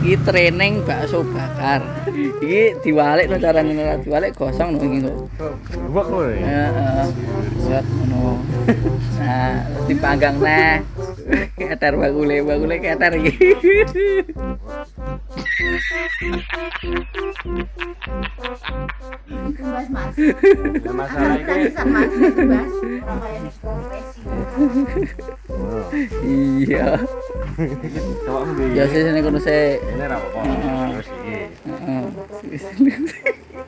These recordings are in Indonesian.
Iki training bakso bakar. Iki diwalik no carane ora diwalik gosong no iki kok. Buak kowe. Heeh. Buat ngono. Nah, dipanggang nah. Ketar bakule ketar iki. Mas Mas. Masalah iki Bisa Mas Mas. Ora kaya nek profesi. Iya. coba ndi. Ya sini kono sik. Ini ra apa-apa. Terus iki. Heeh.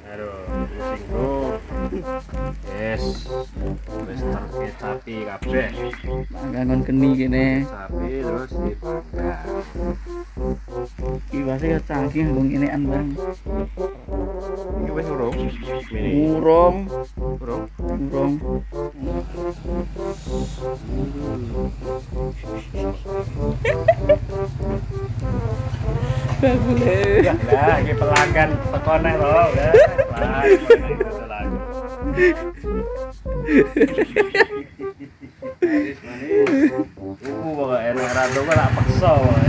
Aduh, pusing bro. Yes. Wis terkecapi kabeh. Panggangan geni kene. Sapi terus dipanggang. Iki wase canggih nggung inekan Bang. Iki wis urung. Mini. Urung. Urung. Bakule. Ya lah, iki pelanggan teko nek lho. Ya. Lah, iki lagi. Kok enak rado kok tak paksa wae.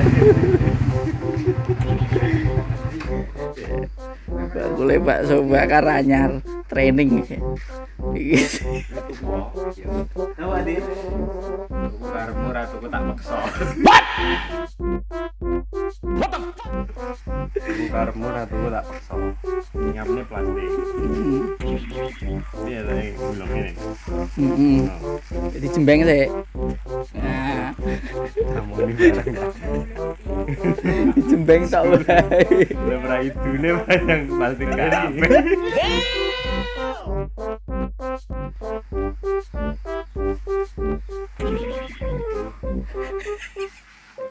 Bakule bakso bakar anyar training iki. Apa Dit? Karepmu ratuku tak paksa. Karepmu ratuku tak paksa. Nyapne plastik. Iya tadi belum ini. Heeh. Jadi jembeng sih. Nah, Kamu ini barang ya. jembeng tok wae. Udah pernah itu nih yang plastik kabeh.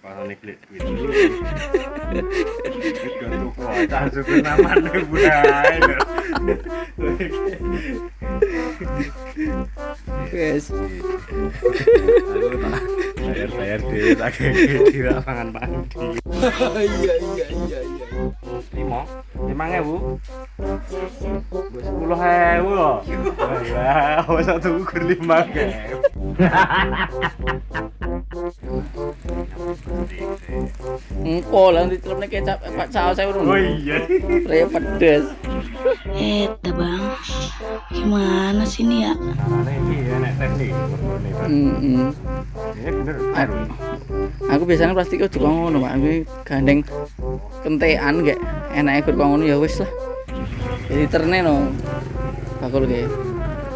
Kalau nih klik dulu. Gantung kuota syukur namanya budaya. Wes. Bayar deh, lagi di lapangan mandi. Iya. 5.000. 10.000 loh. Wah, awak satu ukur 5.000. Engko lah ditelupne kecap Pak saus saya urung. Oh iya. Raya pedes. Bang. Gimana sih ini ya? Caranya ini ya nek teknik. Heeh. Ini bener baru. Aku biasanya plastik udah kok ngono, Pak. Aku gandeng kentekan gak enake gur kok ngono ya wis lah. Jadi terne no. Bakul ge.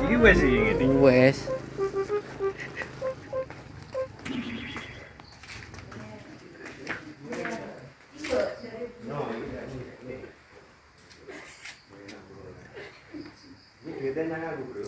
Iki wes sih ngene. Wes. Ini duitnya nang aku, Bro.